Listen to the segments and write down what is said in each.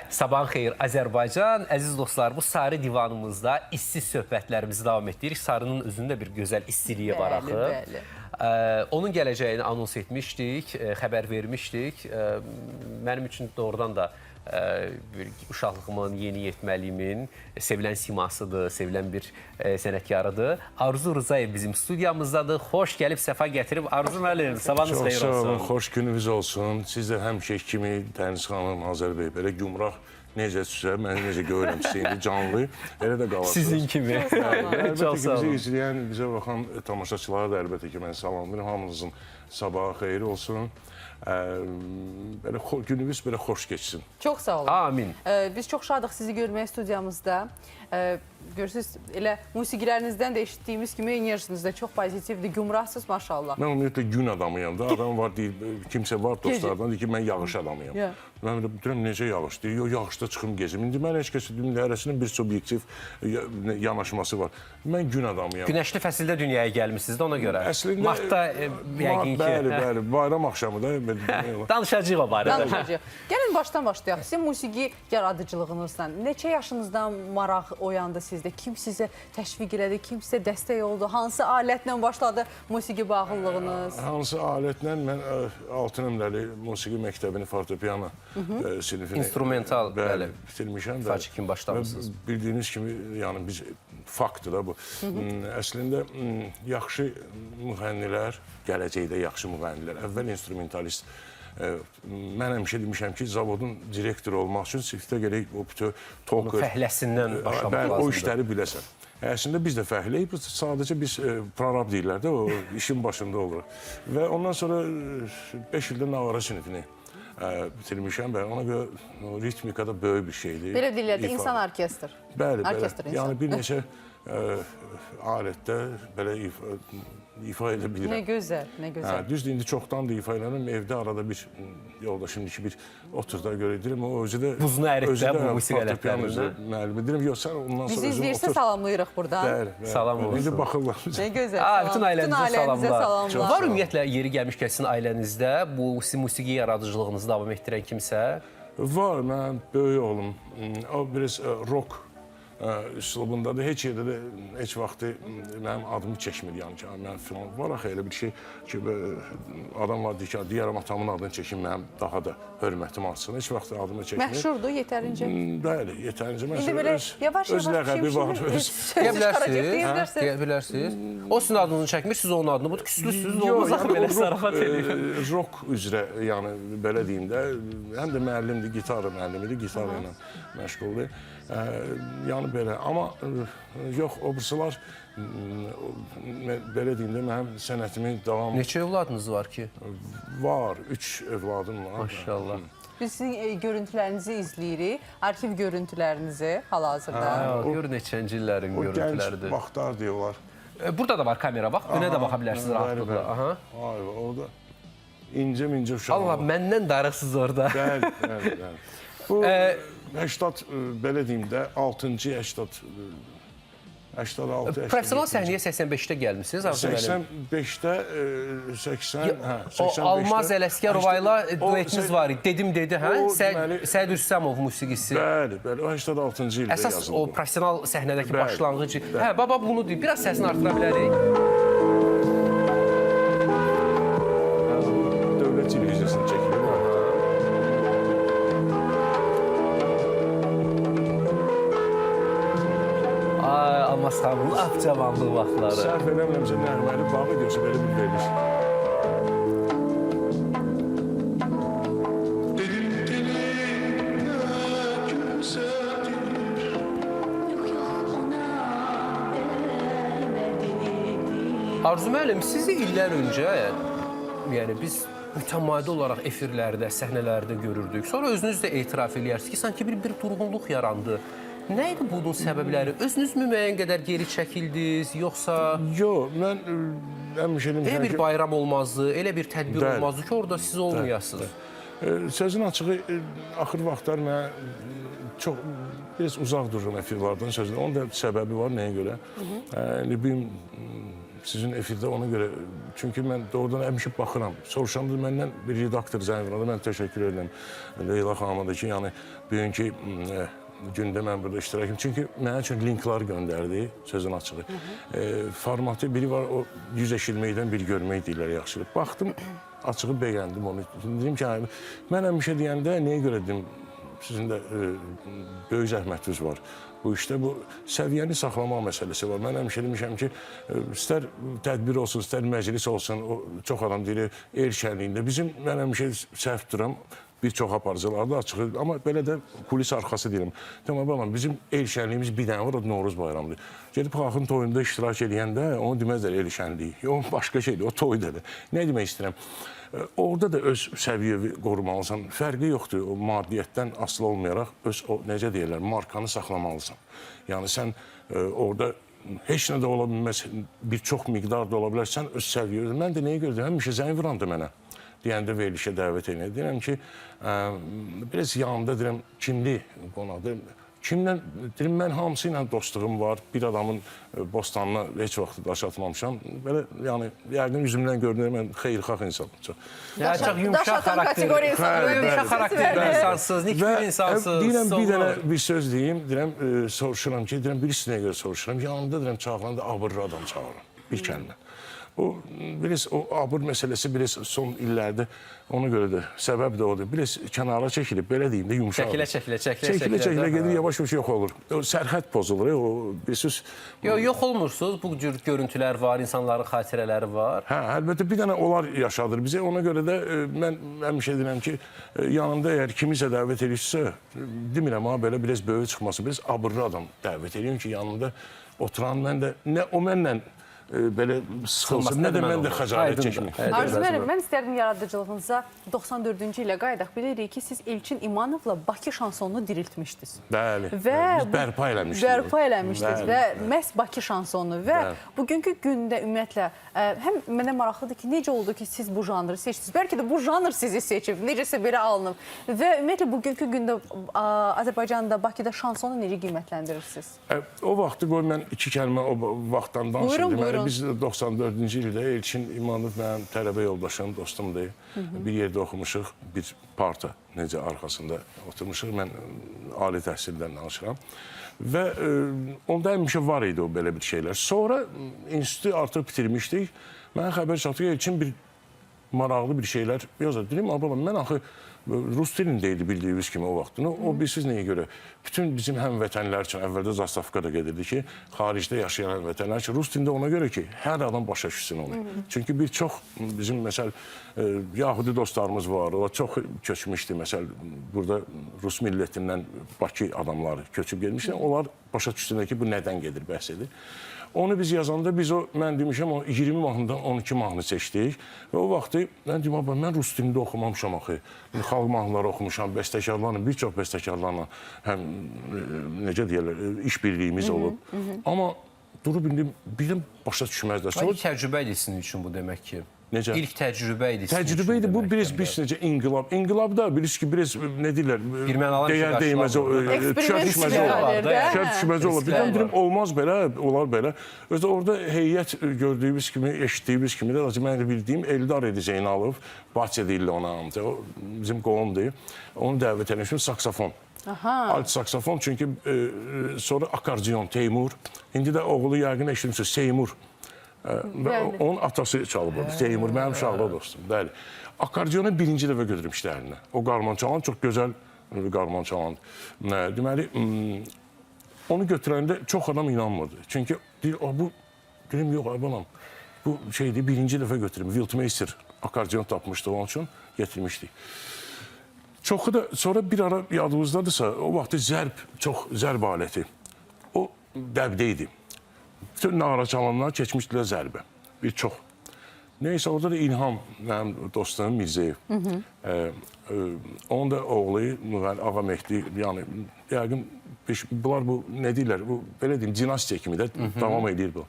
Sabahın xeyir Azərbaycan. Əziz dostlar, bu Sarı divanımızda isti söhbətlərimizi davam etdirik. Sarının özündə bir gözəl istiliyi var axı. Onun gələcəyini anons etmişdik, xəbər vermişdik. Mənim üçün doğrudan da uşaqlığımın, yeni yetməliyimin sevilən simasıdır, sevilən bir sənətkarıdır. Arzu Rızayev bizim studiyamızdadır. Xoş gəlib, səfa gətirib. Arzu müəllim, sabahınız xeyir olsun. Çox sağ olun, xoş gününüz olsun. Siz də həmişə kimi Dəniz xanım, Azər bəy, belə gümrah necə süsə, mən necə görürəm sizin canlı, elə də qalasınız. Sizin kimi. Əlbəttə ki, bizi izləyən, bizə baxan tamaşaçılara da əlbəttə ki, mən salamlayıram. Hamınızın sabahı xeyir olsun. Belə gününüz belə xoş keçsin. Çox sağ olun. Amin. Biz çox şadıq sizi görməyə studiyamızda. Görürsünüz, elə musiqilərinizdən də eşitdiyimiz kimi enerjinizdə çox pozitivdir, gümrahsınız maşallah. Mən ümumiyyətlə gün adamıyam da, adam var deyir, kimsə var dostlardan deyir ki, mən yağış adamıyam. Mən deyirəm, necə yağış? Deyir, yox, yağışda çıxım gezim. İndi mən heç kəsə deyim, hərəsinin bir subyektiv yanaşması var. Mən gün adamıyam. Günəşli fəsildə dünyaya gəlmişsiniz də ona görə. Əslində, Martda yəqin ki. Bəli, bayram axşamı da. Danışacağıq o barədə. Danışacağıq. Gəlin başdan başlayaq. Sizin musiqi yaradıcılığınızdan neçə yaşınızdan maraq oyandı sizdə? Kim sizə təşviq elədi, kim sizə dəstək oldu? Hansı alətlə başladı musiqi bağlılığınız? Hansı alətlə? Mən 6 nömrəli musiqi məktəbini, fortepiano sinifini instrumental bitirmişəm. İfaçı kimi başlamışsınız. Bildiyiniz kimi, yəni biz faktdır da bu. Əslində yaxşı müğənnilər, gələcəkdə yaxşı müğənnilər, əvvəl instrumentalist. Mən həmişə demişəm ki, zavodun direktoru olmaq üçün sirkdə gələk o bütün toker, fəhləsindən başlamaq lazımdır. O işləri biləsən. Əslində biz də fəhləyib, sadəcə biz prorab deyirlər də, o işin başında oluruq. Və ondan sonra 5 ildə navara sinifini bitirmişəm və ona görə ritmikada böyük bir şeydir. Belə deyirlər də, insan orkestr. Bəli, bəli. Yəni bir neçə alətdə belə ifa edə bilirəm. Nə gözəl, nə gözəl. Düzdür, indi çoxdan da ifa edirəm. Evdə arada bir yoldaşım ki, bir otur da görə edirəm. O özü də... Buzunu əritdə bu musiqi ələtlərindən. Müəllim edirəm. Yox, sən ondan sonra bizi izləyirsə salamlayırıq buradan. Bəli. Salam olsun. İndi baxırlar. Nə gözəl. Bütün ailənizə salamlar. Var ümumiyyətlə yeri gəlmişkən sizin ailənizdə bu musiqi yaradıcılığınızı davam etdirən kimsə? Var, mən böyük oğlum. O biraz rock üslubundadır. Heç yerdə də heç vaxtı mənim adımı çəkmir. Yəni ki, mən filan var axı elə bir şey ki, adam var deyir ki, deyərəm atamın adını çəkim, mənim daha da hörmətim artsın. Heç vaxt adımı çəkmir. Məşhurdur, yetərincə. Bəli, yetərincə. İndi belə yavaş-yavaş öz ləqəbi var. Deyə bilərsiniz. O sizin adınızı çəkmir, siz onun adını. Bu küslüsünüz, olmaz axı belə sarafat edir. Rock üzrə, yəni belə deyim də, həm də müəllimdir, gitar müəllimidir, gitar ilə məşğuldur. Yəni belə, amma yox, obrisilər belə deyim də, mənim sənətimi davam... Neçə övladınız var ki? Var, 3 övladım var. Maşallah. Biz sizin görüntülərinizi izləyirik, arxiv görüntülərinizi hal-hazırda. Gör neçənci illərin görüntüləridir. O gənc vaxtlar deyirlər. Burada da var kamera, bax, önə də baxa bilərsiniz rahatlıqla. Orada incə-mincə uşaq var. Allah, məndən darıqsınız orada. Bəli, bəli, bəli. Bu 80, belə deyim də, 6-cı 86. Professional səhnəyə 85-də gəlmişsiniz, Arzu müəllim. 85-də, 80... O Almaz Ələsgərova ilə duetiniz var idi, dedim dedi, hə? Səid Rüstəmov musiqisi. Bəli, bəli, o 86-cı ildə yazıldı. Əsas o professional səhnədəki başlanğıcı. Hə, baba bunu deyir, biraz səsini artıra bilərik. Dövlət televiziyasını çəkilir. Amma sağolun, cavanlıq vaxtları. Sərf eləmirəmsə, nəğməli bağı görsə belə bir verir. Arzu müəllim, sizi illər öncə, yəni biz mütəmadi olaraq efirlərdə, səhnələrdə görürdük. Sonra özünüz də etiraf edirsiniz ki, sanki bir durğunluq yarandı. Nə idi bunun səbəbləri? Özünüz mü müəyyən qədər geri çəkildiniz, yoxsa... Yox, mən həmişə demişəm ki... Elə bir bayram olmazdı, elə bir tədbir olmazdı ki, orada siz olmayasınız. Sözün açığı, axır vaxtlar mən çox, biraz uzaq dururum efirlardan sözlə. Onun da səbəbi var, nəyə görə? sizin efirdə ona görə, çünki mən doğrudan həmişə baxıram. Soruşanda məndən bir redaktor zəng vuranda mən təşəkkür edirəm Leyla xanıma da ki, yəni bugünkü gündə mən burada iştirakım. Çünki mənə üçün linklar göndərdi, sözün açığı. Formatı biri var, o 100 eşilməkdən bir görmək deyirlər yaxşılıq. Baxdım, açığı bəyəndim onu. Dedim ki, mən həmişə deyəndə nəyə görə dedim, sizin də böyük zəhmətiniz var. Bu işdə bu səviyyəni saxlamaq məsələsi var. Mən həmişə demişəm ki, istər tədbir olsun, istər məclis olsun, çox adam deyir, el şənliyində. Mən həmişə səhv duram, bir çox aparıcılarda açıq, amma belə də kulis arxası deyirəm. Tamam, bizim el şənliyimiz bir dənə var, o Novruz bayramıdır. Gedib xalqın toyunda iştirak edəndə onu deməzlər el şənliyi. O başqa şeydir, o toydadır. Nə demək istəyirəm? Orada da öz səviyyəvi qorumalısan. Fərqi yoxdur, o maddiyyətdən asılı olmayaraq öz, necə deyirlər, markanı saxlamalısan. Yəni sən orada heç nə də ola bilməz, bir çox miqdar da ola bilər, sən öz səviyyəvi. Mən də nəyə görə deyirəm, həmişə zəng vurandı mənə. Deyəndə verilişə dəvət edir. Deyirəm ki, biraz yanımda deyirəm, kimdir qonaq? Kimlə, deyirəm, mən hamısı ilə dostluğum var. Bir adamın bostanına heç vaxt daş atmamışam. Belə, yəni, yəqin üzümdən görünür, mən xeyirxah insanım. Çox yumuşaq xarakterli insansınız, nikbir insansınız. Deyirəm, bir dənə bir söz deyim, deyirəm, soruşuram ki, deyirəm, birisininə görə soruşuram. Yanımda, deyirəm, çağıranda abırlı adam çağırıram. Bir kəlmə. O abır məsələsi biraz son illərdə ona görə də səbəb də odur. Biraz kənara çəkilib, belə deyim də yumuşaq. Çəkilə gedir, yavaş-yavaş yox olur. O sərhəd pozulur, o bir söz. Yox olmursunuz, bu cür görüntülər var, insanların xatirələri var. Hə, əlbəttə bir dənə onlar yaşadır bizə. Ona görə də mən həmişə deyirəm ki, yanında əgər kimisə dəvət edirsə, demirəm ha, belə biraz böyük çıxması, biraz abırlı adam dəvət edirəm ki, yanında oturan mən də, nə o mənlə belə sıxılsın, nə də mən də xəcalət çəkməyim. Arzu müəllim, mən istərdim yaradıcılığınıza 94-cü ilə qayıdaq. Bilirik ki, siz İlkin İmanovla Bakı şansonunu diriltmişdiniz. Bəli, biz bərpa eləmişdik. Bərpa eləmişdiniz və məhz Bakı şansonu və bugünkü gündə ümumiyyətlə, həm mənə maraqlıdır ki, necə oldu ki, siz bu janrı seçdiniz? Bəlkə də bu janr sizi seçib, necəsə belə alınıb və ümumiyyətlə, bugünkü gündə Azərbaycanda, Bakıda şansonu necə qiymətləndirirsiniz? O vaxtı qoy, mən iki kəlmə o vaxtdan danışım. Buyurun. Biz 94-cü ildə İlkin İmanov mənim tələbə yoldaşım, dostumdur. Bir yerdə oxumuşuq, bir parta necə arxasında oturmuşuq. Mən ali təhsildən danışıram. Və onda həmişə var idi o belə bir şeylər. Sonra institutu artıq bitirmişdik. Mənə xəbər çatdı ki, İlkin bir maraqlı bir şeylər yazır. Deyim, ablam, mən axı Rus dilindəydi bildiyiniz kimi o vaxt. O bilsiz nəyə görə? Bütün bizim həmvətənlər üçün, əvvəldə Zastavka da gedirdi ki, xaricdə yaşayan həmvətənlər üçün Rus dilində ona görə ki, hər adam başa düşsün onu. Çünki bir çox bizim, məsəl, Yahudi dostlarımız var, o çox köçmüşdü, məsəl, burada Rus millətindən Bakı adamları köçüb gelmişlər, onlar başa düşsünlər ki, bu nədən gedir, bəhs edir. Onu biz yazanda, mən demişəm, 20 mahnıdan 12 mahnı seçdik və o vaxtı mən deyim, mən Rus dilində oxumamışam axı. Xalq mahnıları oxumuşam, bəstəkarlarla, bir çox bəstəkarlarla həm, necə deyərlər, iş birliyimiz olub. Amma durub birdən başa düşməzlər. İlk təcrübə idi sizin üçün bu demək ki. Necə? İlk təcrübə idi sizin üçün. Təcrübə idi, bu biraz necə inqilab. İnqilabda bilirsiniz ki, biraz nə deyirlər, dəyər değməz, şər düşməz olur. Birdən deyirəm, olmaz belə, olar belə. Özdə orada heyət gördüyümüz kimi, eşitdiyimiz kimi də, mən bildiyim Eldar idi Zeynalov, Bahçe deyirlər ona, o bizim qohumdur. Onu dəvət etmişim, saksafon. Alt saksafon, çünki sonra akordeon, Teymur. İndi də oğlu yəqin eşitmişsiniz, Seymur. Onun atası çalıb oldu. Teymur, mənim uşaqlı dostum. Bəli. Akordeonu birinci dəfə götürmüşdü əlinə. O qarman çalan, çox gözəl qarman çalan. Deməli, onu götürəndə çox adam inanmırdı. Çünki deyir, bu, deyim, yox, abanam. Bu şeydir, birinci dəfə götürüm. Wiltmeister akordeon tapmışdı, onun üçün getirmişdik. Çoxu da, sonra bir ara yadınızdadırsa, o vaxtı çox zərb aləti. O dəbdə idi. Bütün nağara çalanlar keçmişdilər zərbə. Bir çox. Neysə, orada da İlham, mənim dostum Mirzəyev. Onun da oğlu, Ağa Mehdi, yəni, yəqin, bunlar bu, nə deyirlər, bu, belə deyim, dinastiya kimi də davam edir bu.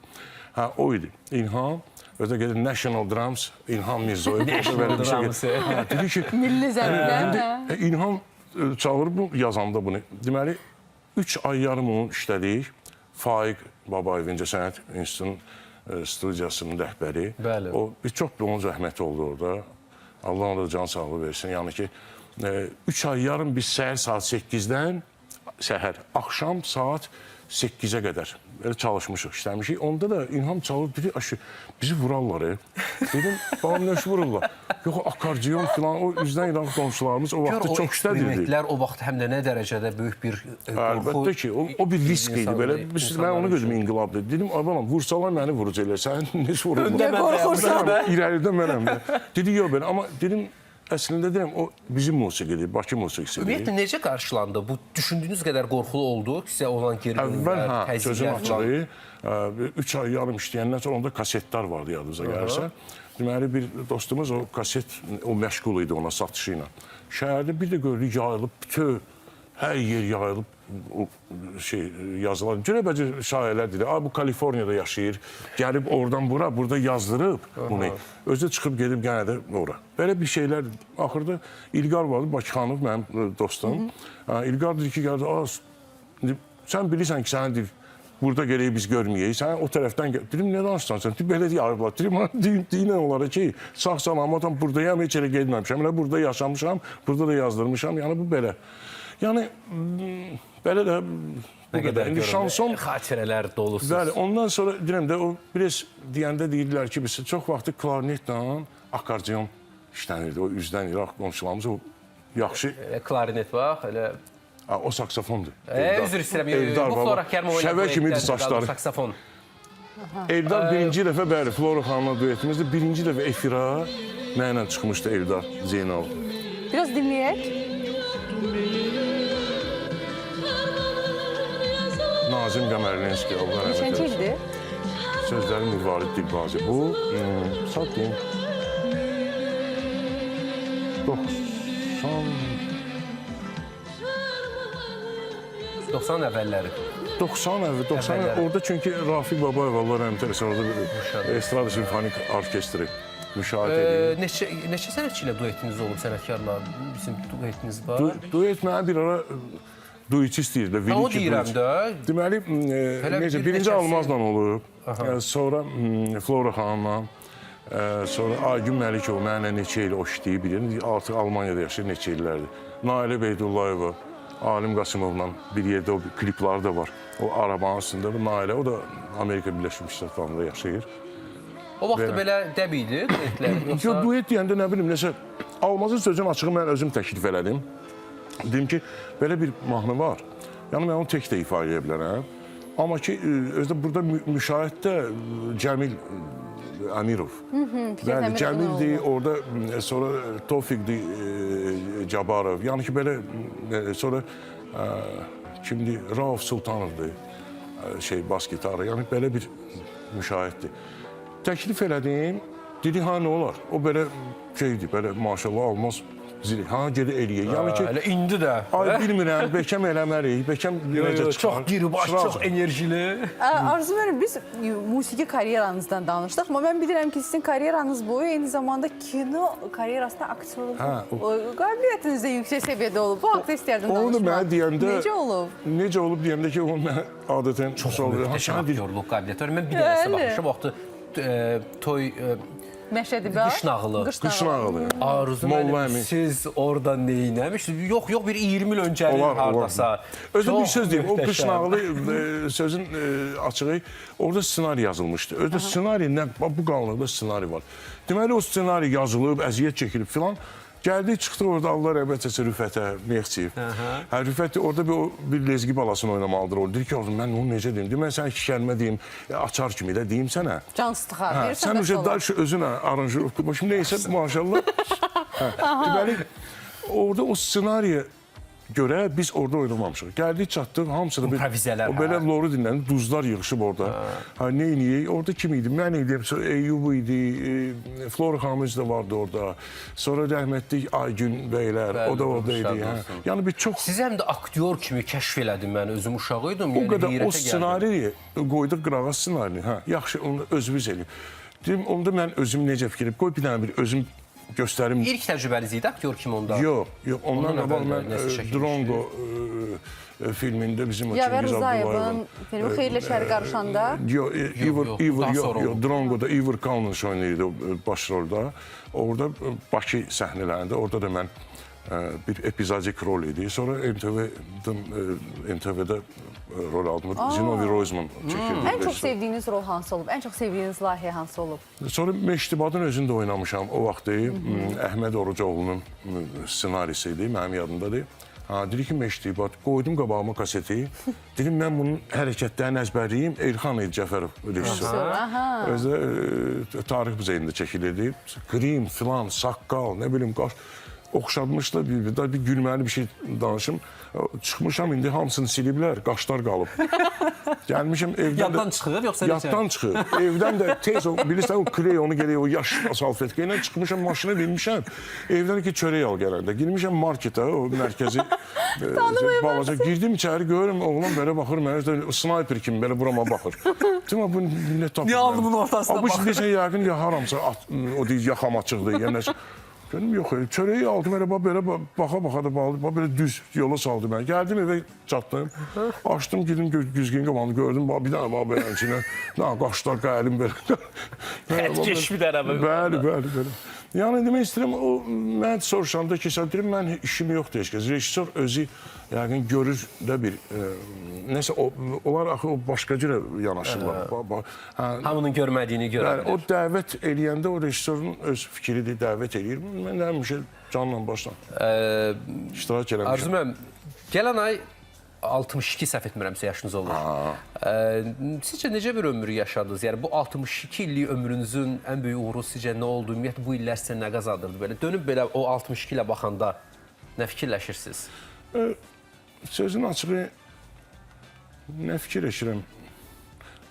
O idi. İlham, özdə gedir National Drums, İlham Mirzoyev. National Drums. Dedi ki, milli zərblər. İlham çağırıb bu, yazanda bunu. Deməli, 3 ay yarım onu işlədik. Faiq Babayev İncəsənət İnstitutunun studiyasının rəhbəri. Bəli. O çox onun zəhməti oldu orada. Allah ona da can sağlığı versin. Yəni ki 3 ay yarım biz səhər saat 8-dən axşam saat 8-ə qədər belə çalışmışıq, işləmişik. Onda da İlham çalıb dedi, bizi vurarlar. Dedim, balam nə iş vururlar? Yox, akordiyon filan, o üzdən İran qonşularımız o vaxtı çox istədirdi. O vaxt həm də nə dərəcədə böyük bir qorxu. Əlbəttə ki, o bir risk idi. Belə, mən onu gözüm inqilabdır. Dedim, balam, vursalar məni vuracaqlar, sən nə iş vururlar? Nə qorxursan? İrəlidə mənəm də. Dedi, yox belə, amma dedim, əslində deyəm, o bizim musiqidir, Bakı musiqisidir. Ümumiyyətlə, necə qarşılandı? Bu düşündüyünüz qədər qorxulu oldu, sizə olan gerilimlər, təzyiqlər falan. 3 ay yarım işləyəndən sonra onda kasetlər vardı, yadınıza gəlirsə. Deməli, bir dostumuz o kaset, o məşğul idi ona satışı ilə. Şəhərdə bir də gördük, yayılıb, bütün, hər yer yayılıb, o yazılar. Cürəbəcə şairlər dedi, bu Kaliforniyada yaşayır, gəlib oradan bura, burada yazdırıb bunu. Özü çıxıb gedib gənə də ora. Belə bir şeylər, axırda İlqar vardı, Bakıxanov, mənim dostum. İlqar dedi ki, sən bilirsən ki, sənə deyir, burada gələk biz görməyək, sən o tərəfdən gəl. Dedim, nə danışsan sən? Belə deyirlər. Dedim, deyinən onlara ki, sağ-salamatım, buradayam, heç yerə gedməmişəm. Burada yaşamışam, burada da yazdırmışam. Yəni, bu belə. Yəni, belə də bu qədər. İndi şanson... Xatirələr dolusunuz. Bəli, ondan sonra deyirəm də, o biraz deyəndə deyirlər ki, biz çox vaxtı klarnetlə akordiyon işlənirdi. O üzdən İraq qonşularımız o yaxşı... Klarinet var, elə... O saksafondur. Üzr istəyirəm, bu Flora Kərmova şəvə kimidir saçları. Saksafon. Eldar birinci dəfə, bəli, Flora xanımla duetimizdə birinci dəfə efira mənlə çıxmışdı Eldar Zeynal. Biraz dinləyək. Nazim Qəmərlinski, Allah rəhmət Neçənci eləsin. ildir? Sözləri Müvarid Dilbazi. Bu, saat deyim, 90 əvvəlləri. 90 əvvəl. Orada çünki Rafiq Babayev, Allah rəhmət eləsin, orada Estrada Simfonik Orkestri müşahidə edir. Neçə sənətçi ilə duetiniz olub, sənətkarla? Bizim duetiniz var. Duet mənə bir ara duetçi istəyirdi. O deyirəm də. Deməli, birinci Almazla olub, sonra Flora xanımla, sonra Aygün Məlikov mənlə neçə il o işləyib bilir. Artıq Almaniyada yaşayır neçə illərdir. Nailə Beydullayeva, Alim Qasımovla bir yerdə o klipləri də var. O arabanın üstündə bu Nailə, o da Amerika Birləşmiş Ştatlarında yaşayır. O vaxt belə dəb idi duetlər? Duet deyəndə nə bilim, nəsə Almazın sözünün açığı mən özüm təklif elədim. Dedim ki, belə bir mahnı var. Yəni, mən onu tək də ifadə edə bilərəm. Amma ki, özdə burada müşahiddə Cəmil Əmirov. Bəli, Cəmildir, orada sonra Tofiqdir Cabarov. Yəni ki, belə sonra kimdir? Rauf Sultanovdur, bas gitarı. Yəni, belə bir müşahiddir. Təklif elədim, dedi, nə olar? O belə şeydir, belə maşallah Almaz zili, gedə eləyək. Yəni ki, elə indi də. Ay, bilmirəm, Bəkəm eləməliyik, Bəkəm necə çıxar? Çox giribaş, çox enerjili. Arzu müəllim, biz musiqi karyeranızdan danışdıq, amma mən bilirəm ki, sizin karyeranız boyu eyni zamanda kino karyerasında aktyorluq qabiliyyətiniz də yüksək səviyyədə olub. Bu haqda istərdim danışmaq. Onu mənə deyəndə... Necə olub? Necə olub deyəndə ki, onu mən adətən... Çox möhtəşəm aktyorluq qabiliyyəti var. Mən bir dənəsə baxmışam, vaxtı toy... Məşədi bə? Qış nağılı. Qış nağılı. Arzu müəllim, siz orada neynəmişsiniz? Yox, bir 20 il öncəli haradasa. Özdə bir söz deyim, o qış nağılı sözün açığı, orada ssenari yazılmışdı. Özdə ssenari, bu qalınlıqda ssenari var. Deməli, o ssenari yazılıb, əziyyət çəkilib filan. Gəldik, çıxdıq orada Allah rəhmət etsin Rüfətə, Mexçiyev. Rüfət orada bir lezgi balasını oynamalıdır. O deyir ki, mən onu necə deyim? Deyim, mən sənə iki kəlmə deyim, açar kimi də deyim sənə. Can sıxar, sən özünə aranjировку, başım neysə, maşallah. Deməli, orada o ssenariyə görə biz orada oynamamışıq. Gəldik, çatdıq, hamısı da improvizələr. O belə loru dinlənir, duzlar yığışıb orada. Neyniyək? Orada kim idi? Mən idim, Eyyubu idi, Flora xanımız da vardı orada. Sonra rəhmətlik Aygün bəylər, o da orada idi. Yəni bir çox... Siz həm də aktyor kimi kəşf elədim, mən özüm uşağı idim. O qədər o ssenariyi qoyduq qırağa ssenarini. Yaxşı, onu özümüz eləyim. Deyim, onda mən özüm necə fikirlərim? Qoy bir dənə bir özüm göstərim... İlk təcrübəniz idi aktyor kimi onda? Yox, ondan Ondan qabaq əvvəl mən nəsə çəkilmişdi. Drongo filmində bizim Yavər Çingiz Rızayevin Abdullayevin... filmi Xeyirlə Şəri qarışanda. Yox, Drongo'da Ivor Kalniş oynayırdı başrolda. Orada Bakı səhnələrində, orada da mən bir epizodik rol idi. Sonra MTV-də rol aldım. Zinovi Roizman çəkirdi. Ən çox sevdiyiniz rol hansı olub? Ən çox sevdiyiniz layihə hansı olub? Sonra Meştibadın özünü də oynamışam. O vaxt Əhməd Orucoğlu'nun ssenarisi idi, mənim yadımdadır. Dedi ki, Meştibad, qoydum qabağıma kaseti. Dedim, mən bunun hərəkətlərini əzbərliyim. Elxan Cəfərov rejissor. Özü Tarix Muzeyində çəkilirdi. Qrim, filan, saqqal, nə bilim, qaş. Oxşatmışlar bir gülməli bir şey danışım. Çıxmışam, indi hamısını siliblər, qaşlar qalıb. Gəlmişəm evdən Yaddan çıxır, yoxsa necə? Yaddan çıxır. Evdən də tez, bilirsən, o kreyonu gələk, o yaş salfetka ilə çıxmışam, maşına binmişəm. Evdən ki, çörək al gələndə. Girmişəm marketə, o mərkəzi balaca. Girdim içəri, görürüm, oğlan belə baxır, mənə sniper kimi belə burama baxır. Dedim, bu nə tapır? Niyə aldı bunun ortasına baxır? Bu şimdi yəqin ya haramsa, o deyir, yaxam açıqdır, ya nəsə. Görüm, yox, çörəyi aldım, belə baxa-baxa da bağlı, belə düz yola saldı mən. Gəldim evə çatdım, açdım, girdim güzgün qabanı gördüm, bir dənə belə içinə, qaşlar, qəlim belə. Hətkeş bir dənə belə. Bəli. Yəni, demək istəyirəm, o, mən soruşanda ki, deyirəm, mən işim yoxdur heç kəs. Rejissor özü, yəqin, görür də bir, nəsə, onlar axı o başqa cürə yanaşırlar. Hamının görmədiyini görər. O dəvət eləyəndə o rejissorun öz fikridir, dəvət eləyir. Mən həmişə canla başla iştirak eləmişəm. Arzum, gələn ay 62 səhv etmirəmsə yaşınız olur. Sizcə necə bir ömür yaşadınız? Yəni bu 62 illik ömrünüzün ən böyük uğuru sizcə nə oldu? Ümumiyyətlə bu illər sizə nə qazandırdı? Belə dönüb belə o 62 ilə baxanda nə fikirləşirsiniz? Sözün açığı nə fikirləşirəm?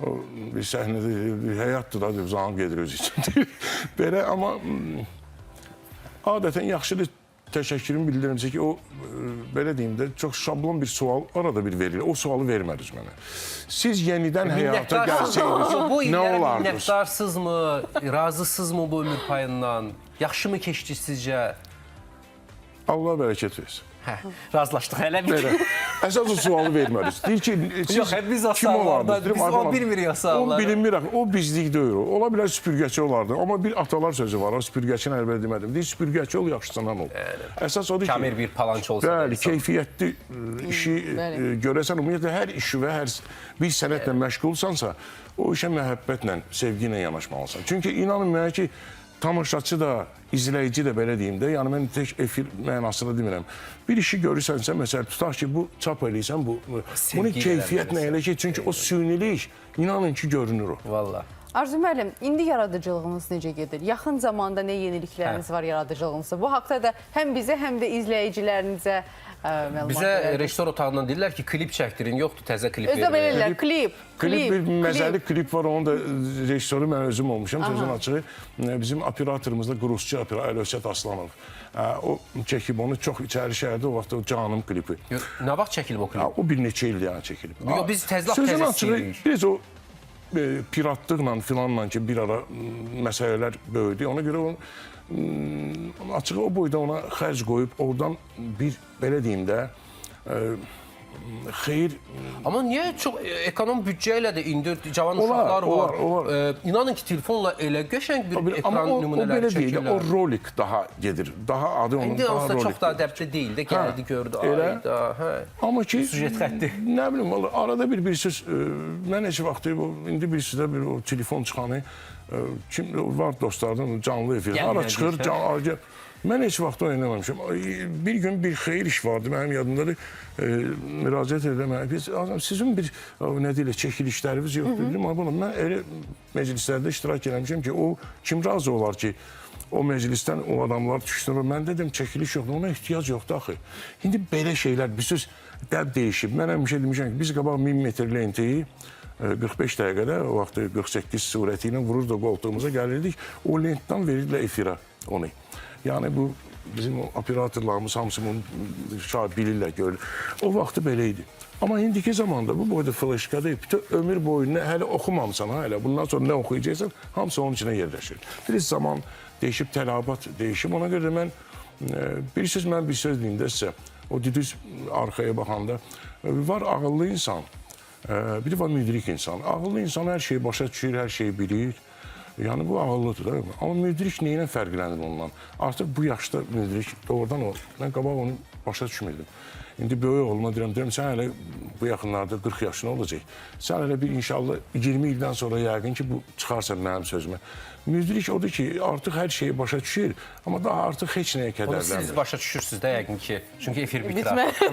O bir səhnədə bir həyatdır da, uzanıb gedir özü üçün. Belə, amma adətən yaxşıdır. Təşəkkürümü bildirirəm ki, o, belə deyim də, çox şablon bir sual arada bir verilir. O sualı vermədiniz mənə. Siz yenidən həyata gəlsəydiniz, bu nə illərə olardınız? minnətdarsızmı, razısızmı bu ömür payından? Yaxşı mı keçdi sizcə? Allah bərəkət versin. Razılaşdıq hələ bir. Əsas o sualı vermədiniz. Deyir ki, Yox, biz o suallarda, biz o bilmirik o sualları. O bilinmir, o bizlik deyil. Ola bilər süpürgəçi olardı. Amma bir atalar sözü var, o süpürgəçini əlbəttə demədim. Deyir, süpürgəçi ol, yaxşısından ol. Əsas odur ki... Kamil bir palanç olsa. Bəli, keyfiyyətli işi görəsən, ümumiyyətlə, hər işi və hər bir sənətlə məşğulsansa, o işə məhəbbətlə, sevgi ilə yanaşmalısan. Çünki inanın mənə ki, tamaşaçı da, izləyici də belə deyim də, yəni mən tək efir mənasını demirəm. Bir işi görürsənsə, məsələn, tutaq ki, bu çap eləyirsən, bunu keyfiyyətlə elə ki, çünki o sünilik, inanın ki, görünür o. Valla. Arzu müəllim, indi yaradıcılığınız necə gedir? Yaxın zamanda nə yenilikləriniz var yaradıcılığınızda? Bu haqda da həm bizə, həm də izləyicilərinizə məlumat Bizə rejissor otağından deyirlər ki, klip çəkdirin, yoxdur, təzə klip verin. Özdə belirlər, klip. Bir məzəli klip var, onun da rejissoru mən özüm olmuşam, sözün açığı. Bizim operatorumuzda Qurusçu operator, Əlövsət Aslanov. O çəkib onu çox içəri şəhərdə, o vaxt o canım klipi. Nə vaxt çəkilib o klip? O bir neçə il yəni çəkilib. Biz təzə istəyirik. Biz o piratlıqla filanla ki, bir ara məsələlər böyüdü. Ona görə açığı o boyda ona xərc qoyub, oradan bir, belə deyim də, xeyir... Amma niyə çox ekonom büdcə ilə də indi cavan uşaqlar var? İnanın ki, telefonla elə qəşəng bir ekran nümunələri çəkirlər. Amma o belə deyil, o rolik daha gedir. Daha adı onun, daha rolik. İndi çox daha dəbdə deyil də, gəldi, gördü, ayda. Amma ki, süjet xətti. Nə bilim, arada bir söz, mən heç vaxt, indi bir sözdə bir telefon çıxanı, kim var dostlardan canlı efir, ara çıxır, mən heç vaxt oynamamışam. Bir gün bir xeyir iş vardı, mənim yadımdadır, müraciət edəmək. Sizin bir, nə deyil, çəkilişləriniz yoxdur. Mən elə məclislərdə iştirak eləmişəm ki, o kim razı olar ki, o məclisdən o adamlar düşdür. Mən dedim, çəkiliş yoxdur, ona ehtiyac yoxdur axı. İndi belə şeylər, bir söz dəb deyişib. Mən həmişə demişəm ki, biz qabaq 1000 metr lenteyi 45 dəqiqədə, o vaxt 48 surəti ilə vurur da qoltuğumuza gəlirdik. O lentdən verirlər efirə onu. Yəni bu bizim operatorlarımız hamısı bunu bilirlər, görürlər. O vaxtı belə idi. Amma indiki zamanda bu boyda flaşkada bütün ömür boyunu hələ oxumamısan, hələ bundan sonra nə oxuyacaqsan, hamısı onun içine yerləşir. Bir zaman dəyişib, tələbat dəyişib. Ona görə də mən bilirsiniz, mən bir söz deyim də sizə, o düz arxaya baxanda var ağıllı insan, bir də var müdrik insan. Ağıllı insan hər şeyi başa düşür, hər şeyi bilir. Yəni bu ağıllıdır da. Amma müdrik neyinə fərqlənir ondan? Artıq bu yaşda müdrik doğrudan o. Mən qabaq onu başa düşmürdüm. İndi böyük oğluma deyirəm, sən hələ bu yaxınlarda 40 yaşına olacaq. Sən hələ bir inşallah 20 ildən sonra yəqin ki, bu çıxarsan mənim sözümə. Müdrik odur ki, artıq hər şeyi başa düşür, amma daha artıq heç nəyə Bunu kədərlənmir. siz başa düşürsünüz də yəqin ki. Çünki efir bitir.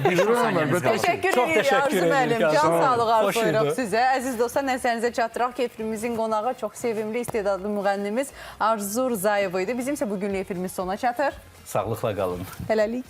Bilirəm mən. Təşəkkür Çox edirik təşəkkür Arzu müəllim. edirik. Can sağlıq Xoş arzulayırıq idi. sizə. Əziz dostlar, nəzərinizə çatdıraq ki, efirimizin qonağı çox sevimli, istedadlı müğənnimiz Arzu Rzayevo idi. Bizim isə bugünlük efirimiz sona çatır. Sağlıqla qalın. Hələlik.